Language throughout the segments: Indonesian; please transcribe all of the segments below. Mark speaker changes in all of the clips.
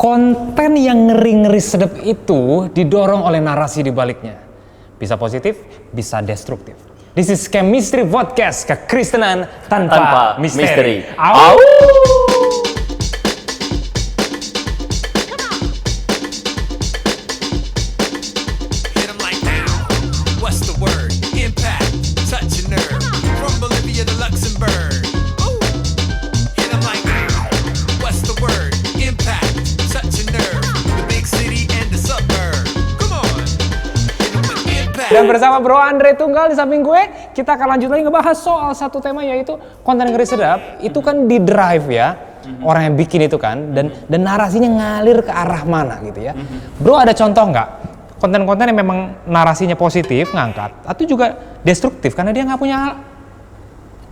Speaker 1: konten yang ngeri-ngeri sedap itu didorong oleh narasi di baliknya. Bisa positif, bisa destruktif. This is Chemistry Podcast, kekristenan tanpa misteri. Au! Dan bersama Bro Andre Tunggal di samping gue, kita akan lanjut lagi ngebahas soal satu tema, yaitu konten ngeri sedap. Itu kan di drive ya, orang yang bikin itu kan, dan narasinya ngalir ke arah mana gitu ya. Bro, ada contoh nggak konten-konten yang memang narasinya positif, ngangkat, atau juga destruktif karena dia nggak punya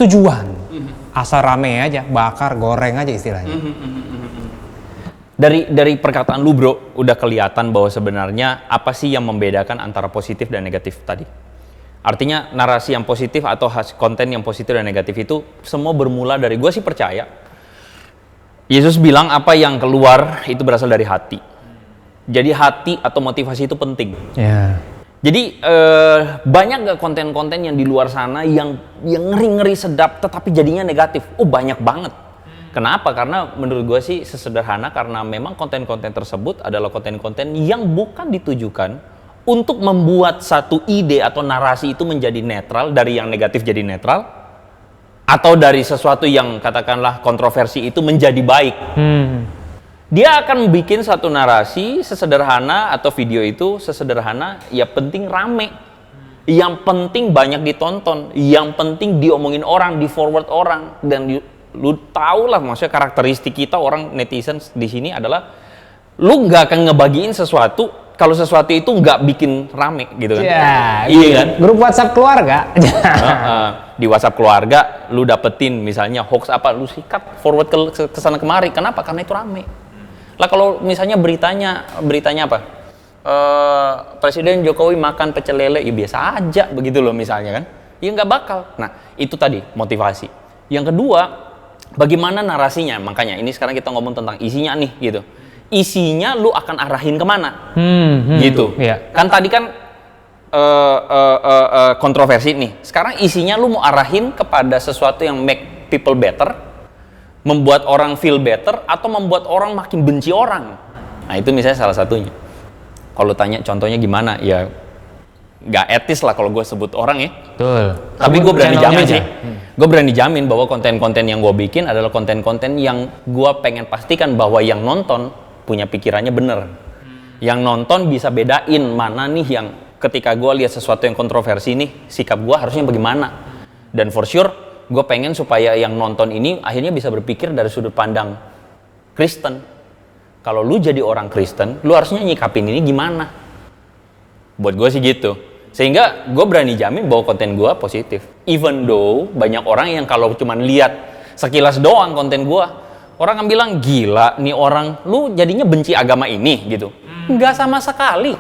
Speaker 1: tujuan, asal rame aja, bakar, goreng aja istilahnya.
Speaker 2: Dari perkataan lu bro, udah kelihatan bahwa sebenarnya apa sih yang membedakan antara positif dan negatif tadi. Artinya narasi yang positif atau konten yang positif dan negatif itu semua bermula dari, gue sih percaya Yesus bilang apa yang keluar itu berasal dari hati. Jadi hati atau motivasi itu penting.
Speaker 1: Yeah.
Speaker 2: Jadi banyak gak konten-konten yang di luar sana yang ngeri-ngeri sedap tetapi jadinya negatif? Oh banyak banget. Kenapa? Karena menurut gue sih sesederhana karena memang konten-konten tersebut adalah konten-konten yang bukan ditujukan untuk membuat satu ide atau narasi itu menjadi netral, dari yang negatif jadi netral, atau dari sesuatu yang katakanlah kontroversi itu menjadi baik. Dia akan bikin satu narasi sesederhana atau video itu sesederhana, ya penting rame, yang penting banyak ditonton, yang penting diomongin orang, di forward orang, dan lu tau lah maksudnya karakteristik kita orang netizen di sini adalah lu nggak akan ngebagiin sesuatu kalau sesuatu itu nggak bikin rame gitu kan.
Speaker 1: Iya kan? Grup WhatsApp keluarga.
Speaker 2: Di WhatsApp keluarga lu dapetin misalnya hoax apa, lu sikat forward ke sana kemari. Kenapa? Karena itu rame. Lah kalau misalnya beritanya apa? Presiden Jokowi makan pecel lele, ya biasa aja begitu loh misalnya kan. Ya nggak bakal. Nah itu tadi motivasi. Yang kedua, bagaimana narasinya? Makanya ini sekarang kita ngomong tentang isinya nih gitu. Isinya lu akan arahin kemana? Gitu.
Speaker 1: Iya.
Speaker 2: Kan tadi kan kontroversi nih. Sekarang isinya lu mau arahin kepada sesuatu yang make people better, membuat orang feel better, atau membuat orang makin benci orang. Nah itu misalnya salah satunya. Kalau tanya contohnya gimana? Ya nggak etis lah kalau gue sebut orang ya.
Speaker 1: Betul.
Speaker 2: Tapi gue berani jamin sih. Gue berani jamin bahwa konten-konten yang gue bikin adalah konten-konten yang gue pengen pastikan bahwa yang nonton punya pikirannya bener. Yang nonton bisa bedain mana nih yang ketika gue lihat sesuatu yang kontroversi nih, sikap gue harusnya bagaimana. Dan for sure, gue pengen supaya yang nonton ini akhirnya bisa berpikir dari sudut pandang Kristen. Kalau lu jadi orang Kristen, lu harusnya nyikapin ini gimana? Buat gue sih gitu. Sehingga gue berani jamin bahwa konten gue positif. Even though banyak orang yang kalau cuma lihat sekilas doang konten gue, orang akan bilang, gila nih orang, lu jadinya benci agama ini gitu. Nggak sama sekali.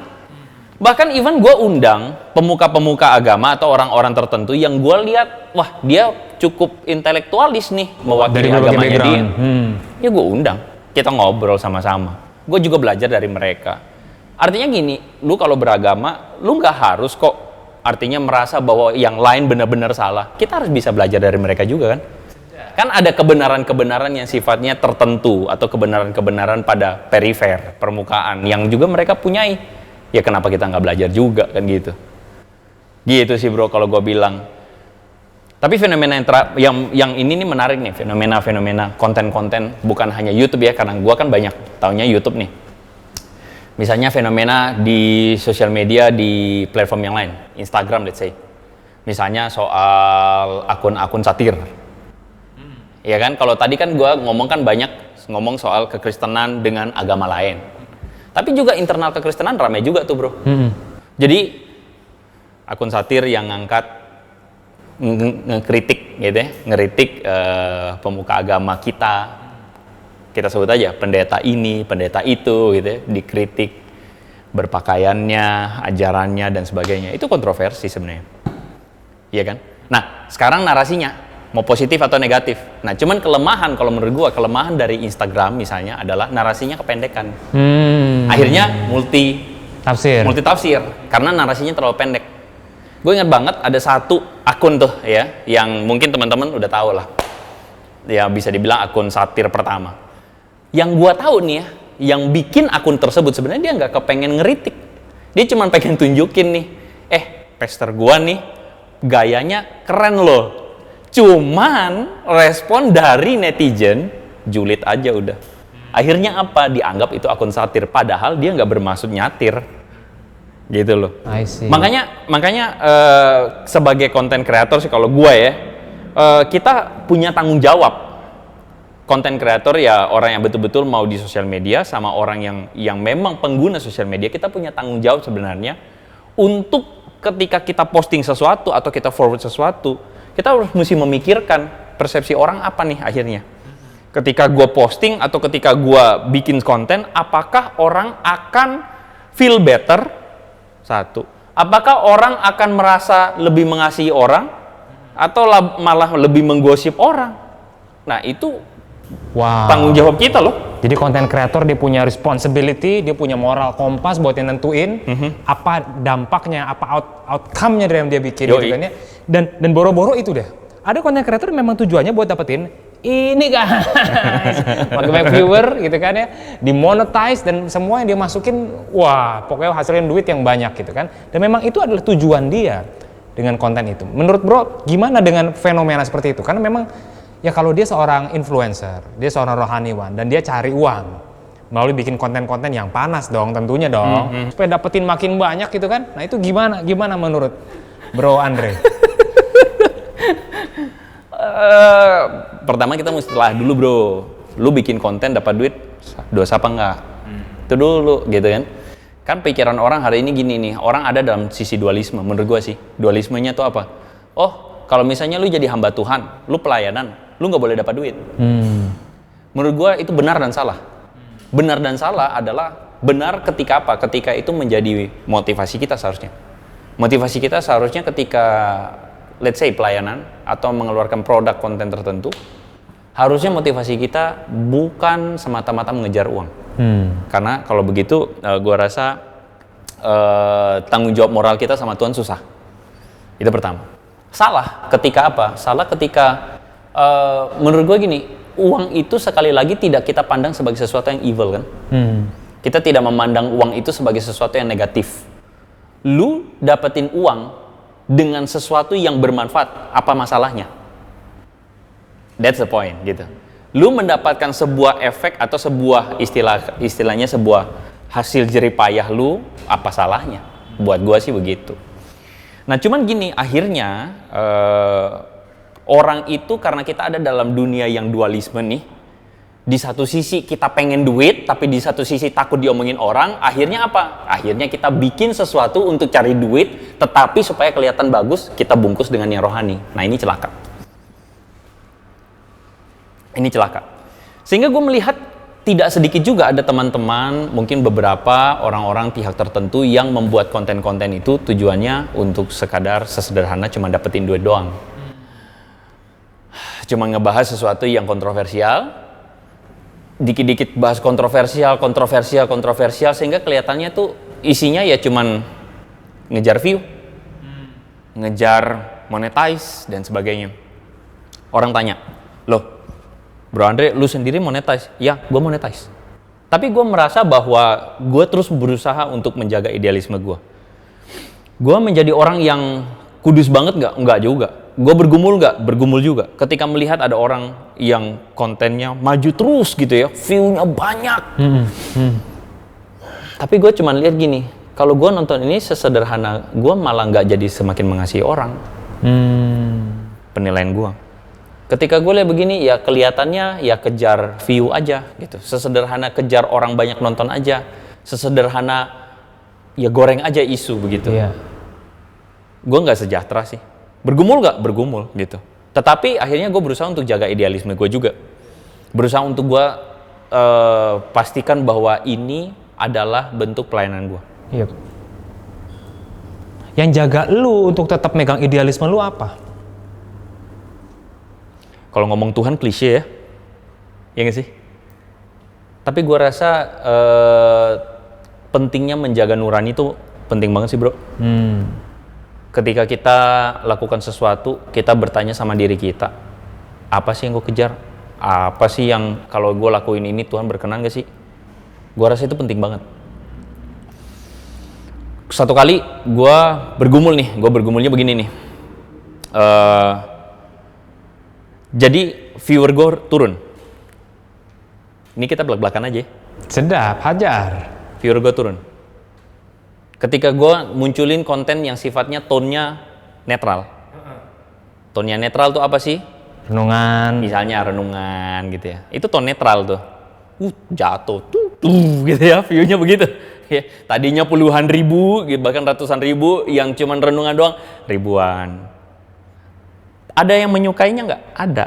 Speaker 2: Bahkan even gue undang pemuka-pemuka agama atau orang-orang tertentu yang gue lihat, wah dia cukup intelektualis nih mewakili agamanya dia. Ya gue undang, kita ngobrol sama-sama. Gue juga belajar dari mereka. Artinya gini, lu kalau beragama, lu nggak harus kok artinya merasa bahwa yang lain benar-benar salah. Kita harus bisa belajar dari mereka juga kan. Kan ada kebenaran-kebenaran yang sifatnya tertentu atau kebenaran-kebenaran pada perifer, permukaan yang juga mereka punyai. Ya kenapa kita nggak belajar juga kan gitu. Gitu sih bro kalau gue bilang. Tapi fenomena yang ini nih menarik nih, fenomena konten-konten bukan hanya YouTube ya, karena gue kan banyak taunya YouTube nih. Misalnya fenomena di sosial media di platform yang lain, Instagram let's say. Misalnya soal akun-akun satir. Ya kan, kalau tadi kan gue ngomong kan banyak ngomong soal kekristenan dengan agama lain. Tapi juga internal kekristenan ramai juga tuh bro. Jadi akun satir yang ngangkat ngekritik gitu ya, ngeritik pemuka agama kita sebut aja pendeta ini, pendeta itu gitu ya, dikritik berpakaiannya, ajarannya dan sebagainya. Itu kontroversi sebenarnya. Iya kan? Nah, sekarang narasinya mau positif atau negatif. Nah, cuman kelemahan kalau menurut gua, kelemahan dari Instagram misalnya adalah narasinya kependekan. Akhirnya multi tafsir karena narasinya terlalu pendek. Gue ingat banget ada satu akun tuh ya, yang mungkin teman-teman udah tahu lah. Ya bisa dibilang akun satir pertama. Yang gua tahu nih ya, yang bikin akun tersebut sebenarnya dia nggak kepengen ngeritik. Dia cuma pengen tunjukin nih, pester gua nih gayanya keren loh. Cuman respon dari netizen julid aja udah. Akhirnya apa? Dianggap itu akun satir, padahal dia nggak bermaksud nyatir, gitu loh.
Speaker 1: I see.
Speaker 2: Makanya sebagai konten kreator sih kalau gue ya, kita punya tanggung jawab. Konten kreator ya orang yang betul-betul mau di sosial media sama orang yang memang pengguna sosial media, kita punya tanggung jawab sebenarnya untuk ketika kita posting sesuatu atau kita forward sesuatu, kita harus mesti memikirkan persepsi orang apa nih akhirnya. Ketika gue posting atau ketika gue bikin konten, apakah orang akan feel better? Satu. Apakah orang akan merasa lebih mengasihi orang? Atau malah lebih menggosip orang? Nah itu tanggung jawab kita loh.
Speaker 1: Jadi konten kreator dia punya responsibility, dia punya moral kompas buat yang nentuin apa dampaknya, apa outcome-nya dari yang dia bikin gitu kan ya. Dan boro-boro itu deh. Ada konten kreator memang tujuannya buat dapetin ini guys, pakai banyak viewer gitu kan ya, dimonetize dan semua yang dia masukin, wah pokoknya hasilin duit yang banyak gitu kan. Dan memang itu adalah tujuan dia dengan konten itu. Menurut bro, gimana dengan fenomena seperti itu? Karena memang ya kalau dia seorang influencer, dia seorang rohaniwan dan dia cari uang melalui bikin konten-konten yang panas dong tentunya dong, supaya dapetin makin banyak gitu kan. Nah itu gimana menurut bro Andre?
Speaker 2: Pertama kita mesti telah dulu bro, lu bikin konten dapat duit dosa apa enggak? Itu dulu gitu kan. Kan pikiran orang hari ini gini nih, orang ada dalam sisi dualisme. Menurut gua sih, dualismenya tuh apa? Oh, kalau misalnya lu jadi hamba Tuhan, lu pelayanan, lu nggak boleh dapat duit. Menurut gua itu benar dan salah. Benar dan salah adalah benar ketika apa? Ketika itu menjadi motivasi kita seharusnya. Motivasi kita seharusnya ketika let's say pelayanan atau mengeluarkan produk konten tertentu, harusnya motivasi kita bukan semata-mata mengejar uang. Karena kalau begitu gua rasa tanggung jawab moral kita sama Tuhan susah. Itu pertama. Salah ketika apa? Salah ketika menurut gua gini, uang itu sekali lagi tidak kita pandang sebagai sesuatu yang evil kan. Kita tidak memandang uang itu sebagai sesuatu yang negatif. Lu dapetin uang dengan sesuatu yang bermanfaat, apa masalahnya? That's the point gitu. Lu mendapatkan sebuah efek atau sebuah istilahnya sebuah hasil jeripayah lu, apa salahnya? Buat gua sih begitu. Nah cuman gini, akhirnya orang itu karena kita ada dalam dunia yang dualisme nih, di satu sisi kita pengen duit, tapi di satu sisi takut diomongin orang, akhirnya apa? Akhirnya kita bikin sesuatu untuk cari duit, tetapi supaya kelihatan bagus, kita bungkus dengan yang rohani. Nah ini celaka. Ini celaka. Sehingga gue melihat tidak sedikit juga ada teman-teman, mungkin beberapa orang-orang pihak tertentu yang membuat konten-konten itu tujuannya untuk sekadar sesederhana cuma dapetin duit doang. Cuma ngebahas sesuatu yang kontroversial, dikit-dikit bahas kontroversial sehingga kelihatannya tuh isinya ya cuman ngejar view, ngejar monetize dan sebagainya. Orang tanya, loh bro Andre lu sendiri monetize? Ya gue monetize, tapi gue merasa bahwa gue terus berusaha untuk menjaga idealisme gue. Gue menjadi orang yang kudus banget nggak? Nggak juga. Gue bergumul nggak? Bergumul juga. Ketika melihat ada orang yang kontennya maju terus gitu ya, view-nya banyak. Tapi gue cuma lihat gini, kalau gue nonton ini sesederhana, gue malah nggak jadi semakin mengasihi orang. Penilaian gue. Ketika gue lihat begini, ya kelihatannya ya kejar view aja gitu. Sesederhana kejar orang banyak nonton aja. Sesederhana ya goreng aja isu begitu. Gue nggak sejahtera sih. Bergumul nggak? Bergumul gitu. Tetapi akhirnya gue berusaha untuk jaga idealisme gue juga. Berusaha untuk gue pastikan bahwa ini adalah bentuk pelayanan gue.
Speaker 1: Iya. Yang jaga lu untuk tetap megang idealisme lu apa?
Speaker 2: Kalau ngomong Tuhan klise ya, ya nggak sih? Tapi gue rasa pentingnya menjaga nurani itu penting banget sih bro. Ketika kita lakukan sesuatu, kita bertanya sama diri kita, apa sih yang gue kejar? Apa sih yang kalau gue lakuin ini Tuhan berkenan gak sih? Gue rasa itu penting banget. Satu kali gue bergumulnya begini nih. Jadi viewer gue turun. Ini kita belak-belakan aja.
Speaker 1: Sedap, hajar.
Speaker 2: Viewer gue turun. Ketika gue munculin konten yang sifatnya tone-nya netral. Tone-nya netral tuh apa sih?
Speaker 1: Renungan.
Speaker 2: Misalnya renungan gitu ya. Itu tone netral tuh. Jatuh tuh gitu ya, view-nya begitu. Ya, tadinya puluhan ribu, bahkan ratusan ribu, yang cuman renungan doang ribuan. Ada yang menyukainya nggak? Ada.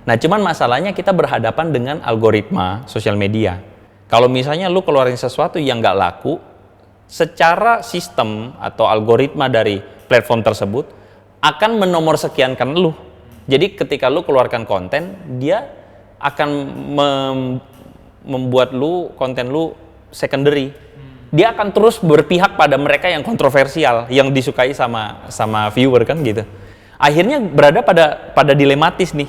Speaker 2: Nah, cuman masalahnya kita berhadapan dengan algoritma sosial media. Kalau misalnya lu keluarin sesuatu yang nggak laku, secara sistem atau algoritma dari platform tersebut akan menomorsekiankan lu. Jadi ketika lu keluarkan konten, dia akan membuat lu konten lu secondary. Dia akan terus berpihak pada mereka yang kontroversial, yang disukai sama viewer kan gitu. Akhirnya berada pada dilematis nih.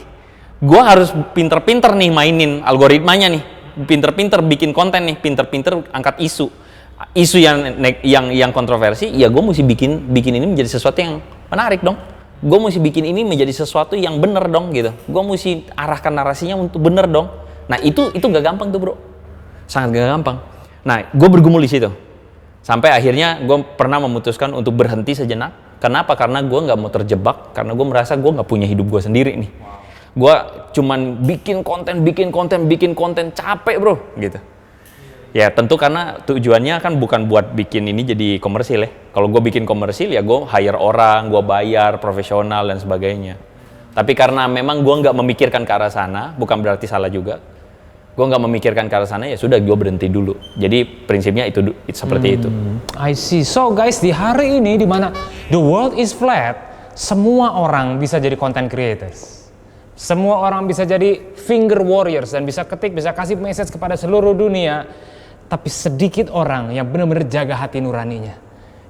Speaker 2: Gua harus pinter-pinter nih mainin algoritmanya nih, pinter-pinter bikin konten nih, pinter-pinter angkat isu yang kontroversi. Ya gue mesti bikin ini menjadi sesuatu yang menarik dong. Gue mesti bikin ini menjadi sesuatu yang bener dong gitu. Gue mesti arahkan narasinya untuk bener dong. Nah itu gak gampang tuh bro, sangat gak gampang. Nah gue bergumul di situ sampai akhirnya gue pernah memutuskan untuk berhenti sejenak. Kenapa? Karena gue nggak mau terjebak, karena gue merasa gue nggak punya hidup gue sendiri nih. Gue cuman bikin konten capek bro gitu. Ya tentu karena tujuannya kan bukan buat bikin ini jadi komersil ya. Kalau gue bikin komersil ya gue hire orang, gue bayar profesional dan sebagainya. Tapi karena memang gue nggak memikirkan ke arah sana, bukan berarti salah juga. Gue nggak memikirkan ke arah sana, ya sudah gue berhenti dulu. Jadi prinsipnya itu seperti itu.
Speaker 1: I see. So guys, di hari ini di mana the world is flat, semua orang bisa jadi content creators. Semua orang bisa jadi finger warriors dan bisa ketik, bisa kasih message kepada seluruh dunia. Tapi sedikit orang yang benar-benar jaga hati nuraninya,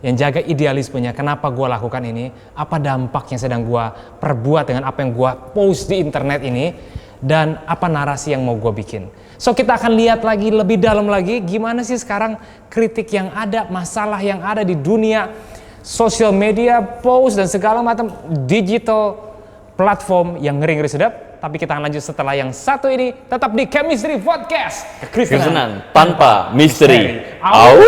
Speaker 1: yang jaga idealismenya. Kenapa gue lakukan ini? Apa dampak yang sedang gue perbuat dengan apa yang gue post di internet ini? Dan apa narasi yang mau gue bikin. So kita akan lihat lagi lebih dalam lagi gimana sih sekarang kritik yang ada, masalah yang ada di dunia sosial media, post dan segala macam digital platform yang ngeri-ngeri sedap. Tapi kita akan lanjut setelah yang satu ini, tetap di Chemistry Podcast.
Speaker 2: Kekristenan tanpa misteri. Au.